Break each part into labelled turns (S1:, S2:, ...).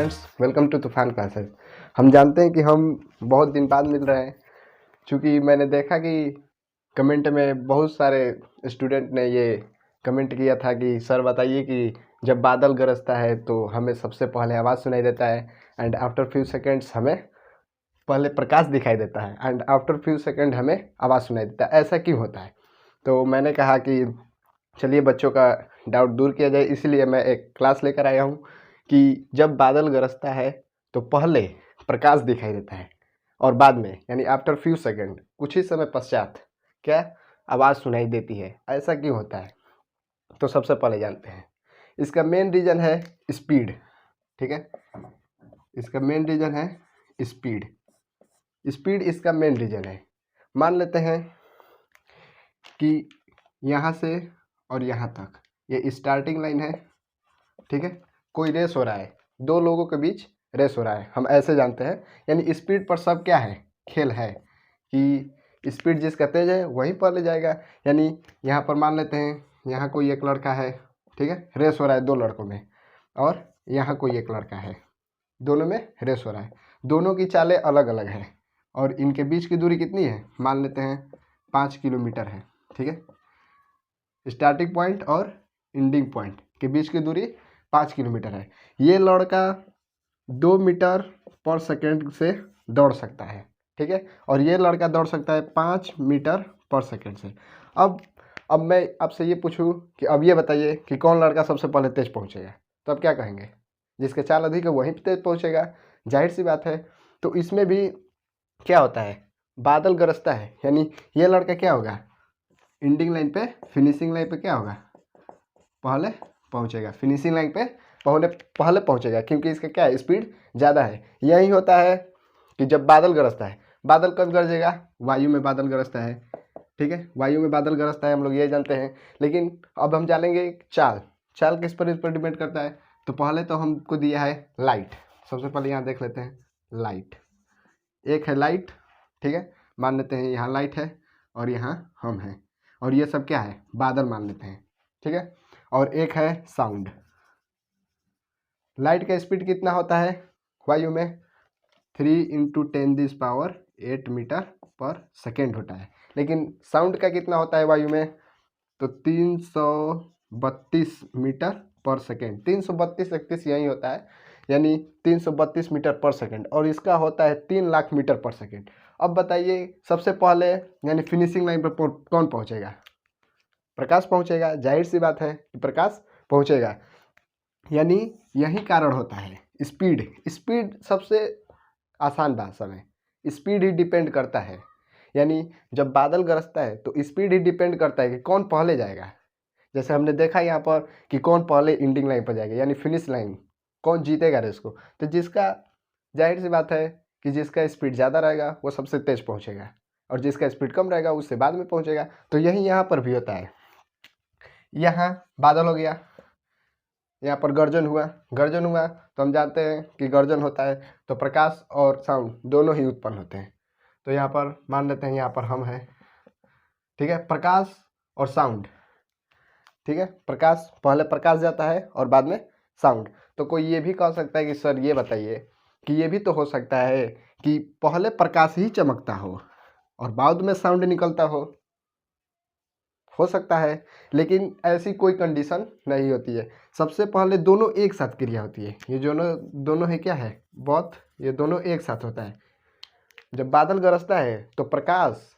S1: Students, welcome to तूफान classes. हम जानते हैं कि हम बहुत दिन बाद मिल रहे हैं, क्योंकि मैंने देखा कि कमेंट में बहुत सारे स्टूडेंट ने ये कमेंट किया था कि सर बताइए कि जब बादल गरजता है तो हमें सबसे पहले आवाज़ सुनाई देता है एंड आफ्टर फ्यू सेकेंड्स हमें पहले प्रकाश दिखाई देता है एंड आफ्टर फ्यू सेकेंड हमें आवाज़ सुनाई देता है। ऐसा क्यों होता है? तो मैंने कहा कि चलिए बच्चों का डाउट दूर किया जाए, इसलिए मैं एक क्लास लेकर आया हूँ कि जब बादल गरजता है तो पहले प्रकाश दिखाई देता है और बाद में यानी आफ्टर फ्यू सेकंड कुछ ही समय पश्चात क्या आवाज़ सुनाई देती है। ऐसा क्यों होता है? तो सबसे पहले जानते हैं। इसका मेन रीज़न है स्पीड। ठीक है, इसका मेन रीज़न है स्पीड। स्पीड इसका मेन रीज़न है। मान लेते हैं कि यहाँ से और यहाँ तक ये स्टार्टिंग लाइन है। ठीक है, कोई रेस हो रहा है, दो लोगों के बीच रेस हो रहा है, हम ऐसे जानते हैं। यानी स्पीड पर सब क्या है, खेल है कि स्पीड जिसका तेज है वही पहले जाएगा। यानी यहाँ पर मान लेते हैं यहाँ कोई एक लड़का है, ठीक है, रेस हो रहा है दो लड़कों में, और यहाँ कोई एक लड़का है, दोनों में रेस हो रहा है। दोनों की चालें अलग अलग है और इनके बीच की दूरी कितनी है, मान लेते हैं 5 किलोमीटर है। ठीक है, स्टार्टिंग पॉइंट और एंडिंग पॉइंट के बीच की दूरी 5 किलोमीटर है। ये लड़का 2 मीटर पर सेकेंड से दौड़ सकता है। ठीक है, और ये लड़का दौड़ सकता है 5 मीटर पर सेकेंड से। अब मैं आपसे ये पूछूं कि अब ये बताइए कि कौन लड़का सबसे पहले तेज पहुंचेगा, तो अब क्या कहेंगे? जिसके चाल अधिक है वहीं तेज पहुंचेगा, जाहिर सी बात है। तो इसमें भी क्या होता है, बादल गरजता है यानी ये लड़का क्या होगा, एंडिंग लाइन पे, फिनिशिंग लाइन पे क्या होगा, पहले पहुंचेगा। फिनिशिंग लाइन पे पहले पहुंचेगा, क्योंकि इसका क्या है, स्पीड ज़्यादा है। यही होता है कि जब बादल गरजता है, बादल कब गरजेगा, वायु में बादल गरजता है। ठीक है, वायु में बादल गरजता है, हम लोग ये जानते हैं। लेकिन अब हम जानेंगे चाल। चाल किस पर, इस पर डिपेंड करता है। तो पहले तो हमको दिया है लाइट। सबसे पहले यहाँ देख लेते हैं लाइट। एक है लाइट, ठीक है, मान लेते हैं यहाँ लाइट है और यहाँ हम हैं, और ये सब क्या है, बादल मान लेते हैं। ठीक है, और एक है साउंड। लाइट का स्पीड कितना होता है वायु में, 3 × 10⁻⁸ मीटर पर सेकेंड होता है। लेकिन साउंड का कितना होता है वायु में, तो 332 मीटर पर सेकेंड। 332 31 यही होता है, यानी 332 मीटर पर सेकेंड, और इसका होता है 3 लाख मीटर पर सेकेंड। अब बताइए सबसे पहले यानी फिनिशिंग लाइन पर कौन पहुंचेगा, प्रकाश पहुंचेगा। जाहिर सी बात है कि प्रकाश पहुंचेगा। यानी यही कारण होता है स्पीड। स्पीड सबसे आसान भाषा में स्पीड ही डिपेंड करता है। यानी जब बादल गरजता है तो स्पीड ही डिपेंड करता है कि कौन पहले जाएगा। जैसे हमने देखा यहाँ पर कि कौन पहले एंडिंग लाइन पर जाएगा, यानी फिनिश लाइन, कौन जीतेगा रेस को। तो जिसका, जाहिर सी बात है कि जिसका स्पीड ज़्यादा रहेगा वो सबसे तेज पहुँचेगा, और जिसका स्पीड कम रहेगा उससे बाद में पहुँचेगा। तो यही यहाँ पर भी होता है। यहाँ बादल हो गया, यहाँ पर गर्जन हुआ। गर्जन हुआ तो हम जानते हैं कि गर्जन होता है तो प्रकाश और साउंड दोनों ही उत्पन्न होते हैं। तो यहाँ पर मान लेते हैं यहाँ पर हम हैं। ठीक है, प्रकाश और साउंड। ठीक है, प्रकाश, पहले प्रकाश जाता है और बाद में साउंड। तो कोई ये भी कह सकता है कि सर ये बताइए कि ये भी तो हो सकता है कि पहले प्रकाश ही चमकता हो और बाद में साउंड निकलता हो सकता है। लेकिन ऐसी कोई कंडीशन नहीं होती है। सबसे पहले दोनों एक साथ क्रिया होती है। ये दोनों है क्या है, बहुत, ये दोनों एक साथ होता है। जब बादल गरजता है तो प्रकाश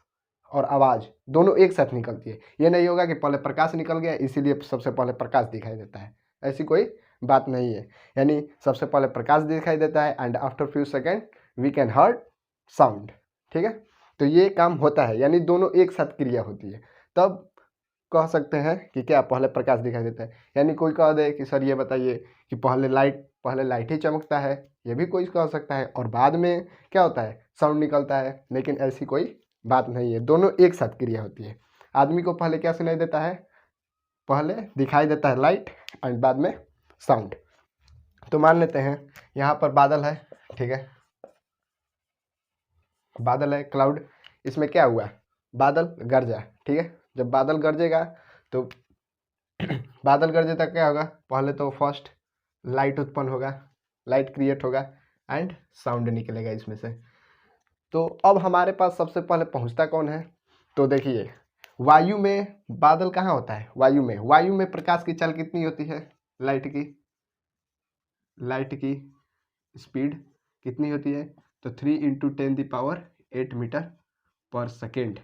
S1: और आवाज़ दोनों एक साथ निकलती है। ये नहीं होगा कि पहले प्रकाश निकल गया इसीलिए सबसे पहले प्रकाश दिखाई देता है, ऐसी कोई बात नहीं है। यानी सबसे पहले प्रकाश दिखाई देता है and after few second we can heard sound. ठीक है, तो ये काम होता है, यानी दोनों एक साथ क्रिया होती है। तब कह सकते हैं कि क्या, पहले प्रकाश दिखाई देता है। यानी कोई कह दे कि सर ये बताइए कि पहले लाइट ही चमकता है, ये भी कोई कह सकता है, और बाद में क्या होता है, साउंड निकलता है। लेकिन ऐसी कोई बात नहीं है, दोनों एक साथ क्रिया होती है। आदमी को पहले क्या सुनाई देता है, पहले दिखाई देता है लाइट एंड बाद में साउंड। तो मान लेते हैं यहाँ पर बादल है, ठीक है, बादल है, क्लाउड। इसमें क्या हुआ, बादल गरजा। ठीक है, जब बादल गरजेगा तो बादल गरजे तक क्या होगा, पहले तो फर्स्ट लाइट उत्पन्न होगा। लाइट क्रिएट होगा एंड साउंड निकलेगा इसमें से। तो अब हमारे पास सबसे पहले पहुंचता कौन है? तो देखिए, वायु में बादल कहाँ होता है? वायु में प्रकाश की चाल कितनी होती है? लाइट की स्पीड कितनी होती है? तो 3 × 10⁸ मीटर पर सेकेंड।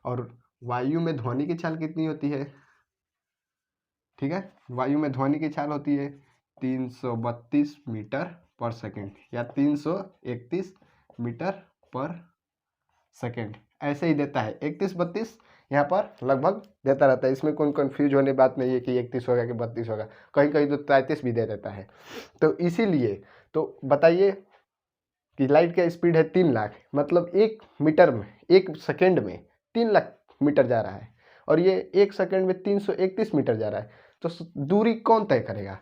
S1: और वायु में ध्वनि की चाल कितनी होती है? ठीक है, वायु में ध्वनि की चाल होती है 332 मीटर पर सेकेंड या 331 मीटर पर सेकेंड, ऐसे ही देता है। 31-32 यहाँ पर लगभग देता रहता है। इसमें कोई कन्फ्यूज होने बात नहीं है कि 31 होगा कि 32 होगा, कहीं कहीं तो 33 भी दे देता है। तो इसीलिए तो बताइए कि लाइट का स्पीड है 3 लाख, मतलब 1 मीटर में 1 सेकेंड में 3 लाख मीटर जा रहा है, और ये 1 सेकेंड में 331 मीटर जा रहा है। तो दूरी कौन तय करेगा?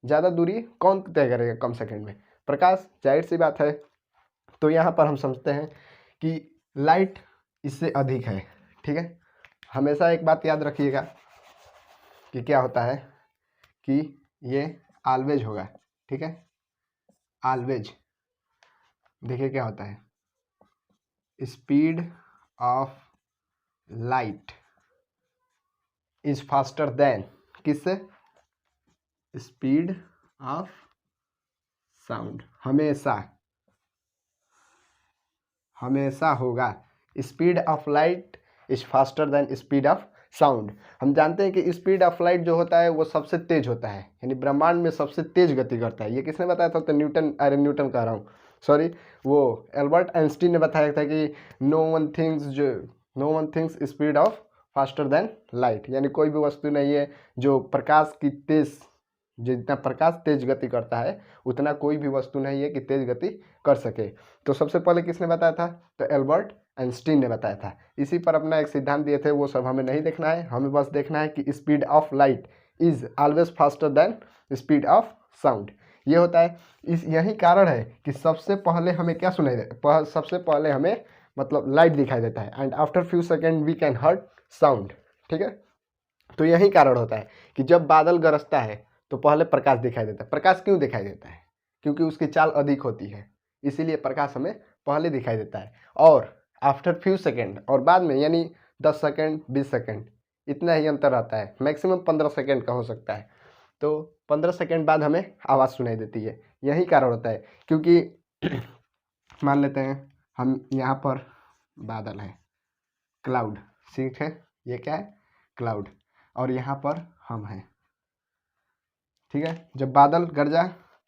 S1: ज़्यादा दूरी कौन तय करेगा कम सेकेंड में? प्रकाश, जाहिर सी बात है। तो यहाँ पर हम समझते हैं कि लाइट इससे अधिक है। ठीक है, हमेशा एक बात याद रखिएगा कि क्या होता है कि ये ऑलवेज होगा। ठीक है, ऑलवेज। देखिए क्या होता है, speed of light is faster than, किससे? Speed of sound. हमेशा होगा speed of light is faster than speed of sound. हम जानते हैं कि स्पीड ऑफ लाइट जो होता है वो सबसे तेज होता है, यानी ब्रह्मांड में सबसे तेज गति करता है। ये किसने बताया था? तो न्यूटन कह रहा हूँ, सॉरी, वो एल्बर्ट आइंस्टीन ने बताया था कि no one things speed of faster than light, यानी कोई भी वस्तु नहीं है जो प्रकाश की तेज, जितना प्रकाश तेज गति करता है उतना कोई भी वस्तु नहीं है कि तेज गति कर सके। तो सबसे पहले किसने बताया था? तो एल्बर्ट आइंस्टीन ने बताया था। इसी पर अपना एक सिद्धांत दिए थे, वो सब हमें नहीं देखना है, हमें बस देखना है कि speed of light is always faster than speed of sound. ये होता है, यही कारण है कि सबसे पहले हमें क्या सुनाई दे, सबसे पहले हमें मतलब लाइट दिखाई देता है, and after few second we can heard sound. ठीक है, तो यही कारण होता है कि जब बादल गरजता है तो पहले प्रकाश दिखाई देता है। प्रकाश क्यों दिखाई देता है? क्योंकि उसकी चाल अधिक होती है, इसीलिए प्रकाश हमें पहले दिखाई देता है। और आफ्टर फ्यू सेकेंड, और बाद में, यानी 10 सेकेंड 20 सेकेंड, इतना ही अंतर आता है। मैक्सिमम 15 सेकेंड का हो सकता है। तो 15 सेकेंड बाद हमें आवाज़ सुनाई देती है। यही कारण होता है, क्योंकि मान लेते हैं हम यहाँ पर बादल है, क्लाउड, ठीक है, ये क्या है? क्लाउड, और यहाँ पर हम हैं। ठीक है, जब बादल गरजा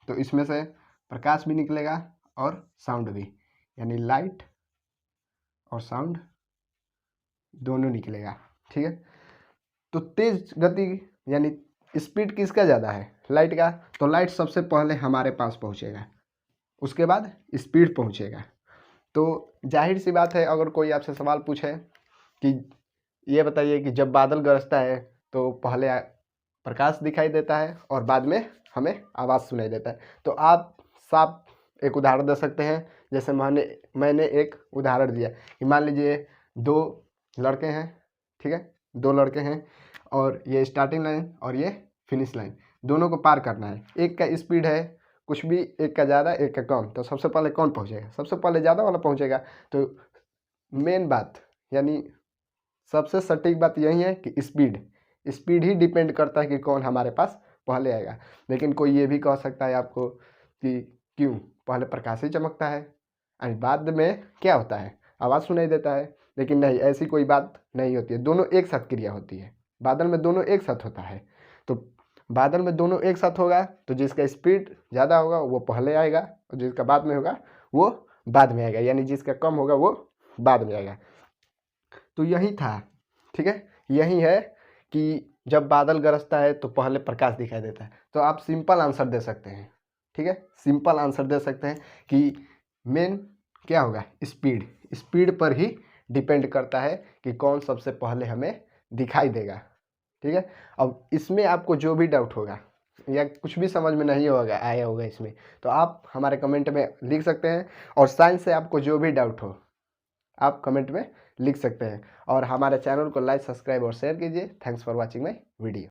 S1: तो इसमें से प्रकाश भी निकलेगा और साउंड भी, यानी लाइट और साउंड दोनों निकलेगा। ठीक है, तो तेज गति यानी स्पीड किसका ज़्यादा है? लाइट का। तो लाइट सबसे पहले हमारे पास पहुंचेगा, उसके बाद स्पीड पहुंचेगा। तो जाहिर सी बात है, अगर कोई आपसे सवाल पूछे कि ये बताइए कि जब बादल गरजता है तो पहले प्रकाश दिखाई देता है और बाद में हमें आवाज़ सुनाई देता है, तो आप साफ एक उदाहरण दे सकते हैं। जैसे मैंने एक उदाहरण दिया कि मान लीजिए 2 लड़के हैं, ठीक है, 2 लड़के हैं, और ये स्टार्टिंग लाइन और ये फिनिश लाइन, दोनों को पार करना है। एक का स्पीड है कुछ भी, एक का ज़्यादा एक का कम, तो सबसे पहले कौन पहुँचेगा? सबसे पहले ज़्यादा वाला पहुँचेगा। तो मेन बात, यानी सबसे सटीक बात यही है कि स्पीड ही डिपेंड करता है कि कौन हमारे पास पहले आएगा। लेकिन कोई ये भी कह सकता है आपको कि क्यों पहले प्रकाश ही चमकता है एंड बाद में क्या होता है? आवाज़ सुनाई देता है। लेकिन नहीं, ऐसी कोई बात नहीं होती है, दोनों एक साथ क्रिया होती है। बादल में दोनों एक साथ होता है। तो बादल में दोनों एक साथ होगा तो जिसका स्पीड ज़्यादा होगा वो पहले आएगा, और जिसका बाद में होगा वो बाद में आएगा, यानी जिसका कम होगा वो बाद में आएगा। तो यही था। ठीक है, यही है कि जब बादल गरजता है तो पहले प्रकाश दिखाई देता है। तो आप सिंपल आंसर दे सकते हैं। ठीक है, सिंपल आंसर दे सकते हैं कि मेन क्या होगा? स्पीड पर ही डिपेंड करता है कि कौन सबसे पहले हमें दिखाई देगा। ठीक है, अब इसमें आपको जो भी डाउट होगा या कुछ भी समझ में नहीं आया होगा इसमें, तो आप हमारे कमेंट में लिख सकते हैं। और साइंस से आपको जो भी डाउट हो आप कमेंट में लिख सकते हैं। और हमारे चैनल को लाइक, सब्सक्राइब और शेयर कीजिए। Thanks for watching my video.